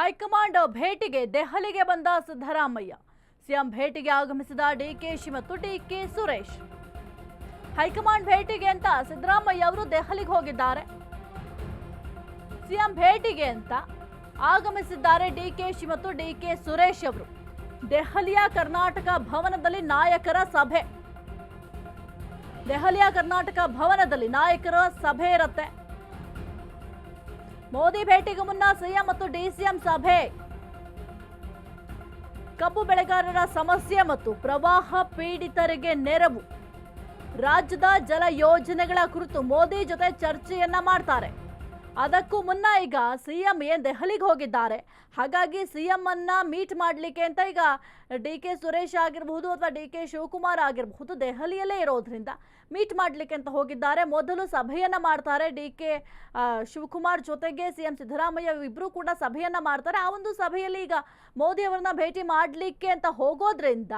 High command ಭೇಟಿಗೆ ದೆಹಲಿಗೆ ಬಂದ ಸಿದ್ದರಾಮಯ್ಯ. ಸಿಎಂ ಭೇಟಿಗೆ ಆಗಮಿಸಿದ ಡಿಕೆಶಿ ಮತ್ತು ಡಿಕೆ ಸುರೇಶ್. ಹೈಕಮಾಂಡ್ ಭೇಟಿಗೆ ಅಂತ ಸಿದ್ದರಾಮಯ್ಯ ಅವರು ದೆಹಲಿಗೆ ಹೋಗಿದ್ದಾರೆ. ಸಿಎಂ ಭೇಟಿಗೆ ಅಂತ ಆಗಮಿಸಿದ್ದಾರೆ ಡಿಕೆಶಿ ಮತ್ತು ಡಿಕೆ ಸುರೇಶ್ ಅವರು. ದೆಹಲಿಯ ಕರ್ನಾಟಕ ಭವನದಲ್ಲಿ ನಾಯಕರ ಸಭೆ. ದೆಹಲಿಯ ಕರ್ನಾಟಕ ಭವನದಲ್ಲಿ ನಾಯಕರ ಸಭೆ ಇರುತ್ತೆ. ಮೋದಿ ಭೇಟಿಗೆ ಮುನ್ನ ಸಿಎಂ ಮತ್ತು ಡಿಸಿಎಂ ಸಭೆ. ಕಬ್ಬು ಬೆಳೆಗಾರರ ಸಮಸ್ಯೆ ಮತ್ತು ಪ್ರವಾಹ ಪೀಡಿತರಿಗೆ ನೆರವು, ರಾಜ್ಯದ ಜಲ ಯೋಜನೆಗಳ ಕುರಿತು ಮೋದಿ ಜೊತೆ ಚರ್ಚೆಯನ್ನ ಮಾಡ್ತಾರೆ. ಅದಕ್ಕೂ ಮುನ್ನ ಈಗ ಸಿಎಂ ದೆಹಲಿಗೆ ಹೋಗಿದ್ದಾರೆ. ಹಾಗಾಗಿ ಸಿಎಂ ಅನ್ನ ಮೀಟ್ ಮಾಡಲಿಕ್ಕೆ ಅಂತ ಈಗ ಡಿಕೆ ಸುರೇಶ್ ಆಗಿರಬಹುದು ಅಥವಾ ಡಿಕೆ ಶಿವಕುಮಾರ್ ಆಗಿರಬಹುದು ದೆಹಲಿಯಲ್ಲೇ ಇರೋದ್ರಿಂದ ಮೀಟ್ ಮಾಡಲಿಕ್ಕೆ ಅಂತ ಹೋಗಿದ್ದಾರೆ. ಮೊದಲು ಸಭೆಯನ್ನ ಮಾಡ್ತಾರೆ. ಡಿಕೆ ಶಿವಕುಮಾರ್ ಜೊತೆಗೆ ಸಿಎಂ ಸಿದ್ದರಾಮಯ್ಯ ಇಬ್ಬರು ಕೂಡ ಸಭೆಯನ್ನ ಮಾಡ್ತಾರೆ. ಆ ಒಂದು ಸಭೆಯಲ್ಲಿ ಈಗ ಮೋದಿ ಅವರನ್ನ ಭೇಟಿ ಮಾಡಲಿಕ್ಕೆ ಅಂತ ಹೋಗೋದ್ರಿಂದ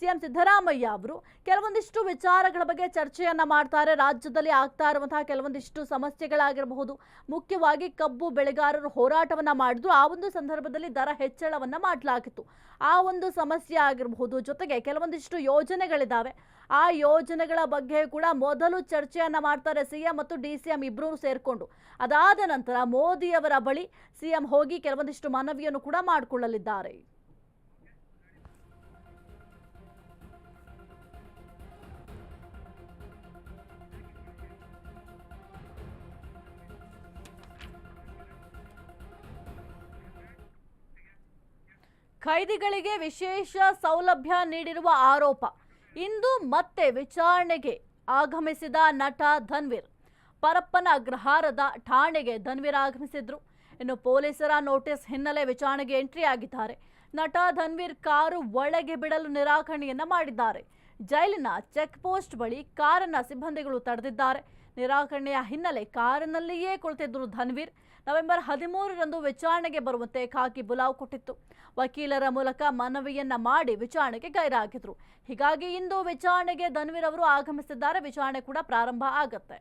ಸಿಎಂ ಸಿದ್ದರಾಮಯ್ಯ ಅವರು ಕೆಲವೊಂದಿಷ್ಟು ವಿಚಾರಗಳ ಬಗ್ಗೆ ಚರ್ಚೆಯನ್ನ ಮಾಡ್ತಾರೆ. ರಾಜ್ಯದಲ್ಲಿ ಆಗ್ತಾ ಇರುವಂತಹ ಕೆಲವೊಂದಿಷ್ಟು ಸಮಸ್ಯೆಗಳಾಗಿರಬಹುದು, ಮುಖ್ಯವಾಗಿ ಕಬ್ಬು ಬೆಳೆಗಾರರು ಹೋರಾಟವನ್ನ ಮಾಡಿದ್ರು. ಆ ಒಂದು ಸಂದರ್ಭದಲ್ಲಿ ದರ ಹೆಚ್ಚಳವನ್ನ ಮಾಡಲಾಗಿತ್ತು. ಆ ಒಂದು ಸಮಸ್ಯೆ ಆಗಿರಬಹುದು, ಜೊತೆಗೆ ಕೆಲವೊಂದಿಷ್ಟು ಯೋಜನೆಗಳಿದ್ದಾವೆ. ಆ ಯೋಜನೆಗಳ ಬಗ್ಗೆ ಕೂಡ ಮೊದಲು ಚರ್ಚೆಯನ್ನ ಮಾಡ್ತಾರೆ ಸಿಎಂ ಮತ್ತು ಡಿಸಿಎಂ ಇಬ್ರು ಸೇರ್ಕೊಂಡು. ಅದಾದ ನಂತರ ಮೋದಿಯವರ ಬಳಿ ಸಿಎಂ ಹೋಗಿ ಕೆಲವೊಂದಿಷ್ಟು ಮನವಿಯನ್ನು ಕೂಡ ಮಾಡಿಕೊಳ್ಳಲಿದ್ದಾರೆ. ಖೈದಿಗಳಿಗೆ ವಿಶೇಷ ಸೌಲಭ್ಯ ನೀಡಿರುವ ಆರೋಪ. ಇಂದು ಮತ್ತೆ ವಿಚಾರಣೆಗೆ ಆಗಮಿಸಿದ ನಟ ಧನ್ವೀರ್. ಪರಪ್ಪನ ಅಗ್ರಹಾರದ ಠಾಣೆಗೆ ಧನ್ವೀರ್ ಆಗಮಿಸಿದ್ರು. ಇನ್ನು ಪೊಲೀಸರ ನೋಟಿಸ್ ಹಿನ್ನೆಲೆ ವಿಚಾರಣೆಗೆ ಎಂಟ್ರಿ ಆಗಿದ್ದಾರೆ. ನಟ ಧನ್ವೀರ್ ಕಾರು ಒಳಗೆ ಬಿಡಲು ನಿರಾಕರಣೆಯನ್ನ ಮಾಡಿದ್ದಾರೆ. ಜೈಲಿನ ಚೆಕ್ ಪೋಸ್ಟ್ ಬಳಿ ಕಾರನ್ನ ಸಿಬ್ಬಂದಿಗಳು ತಡೆದಿದ್ದಾರೆ. ನಿರಾಕರಣೆಯ ಹಿನ್ನೆಲೆ ಕಾರಿನಲ್ಲಿಯೇ ಕುಳಿತಿದ್ರು ಧನ್ವೀರ್. ನವೆಂಬರ್ 13ರಂದು ವಿಚಾರಣೆಗೆ ಬರುವಂತೆ ಖಾಕಿ ಬುಲಾವ್ ಕೊಟ್ಟಿತ್ತು. ವಕೀಲರ ಮೂಲಕ ಮನವಿಯನ್ನ ಮಾಡಿ ವಿಚಾರಣೆಗೆ ಗೈರಾಗಿದ್ರು. ಹೀಗಾಗಿ ಇಂದು ವಿಚಾರಣೆಗೆ ಧನ್ವೀರ್ ಅವರು ಆಗಮಿಸಿದ್ದಾರೆ. ವಿಚಾರಣೆ ಕೂಡ ಪ್ರಾರಂಭ ಆಗುತ್ತೆ.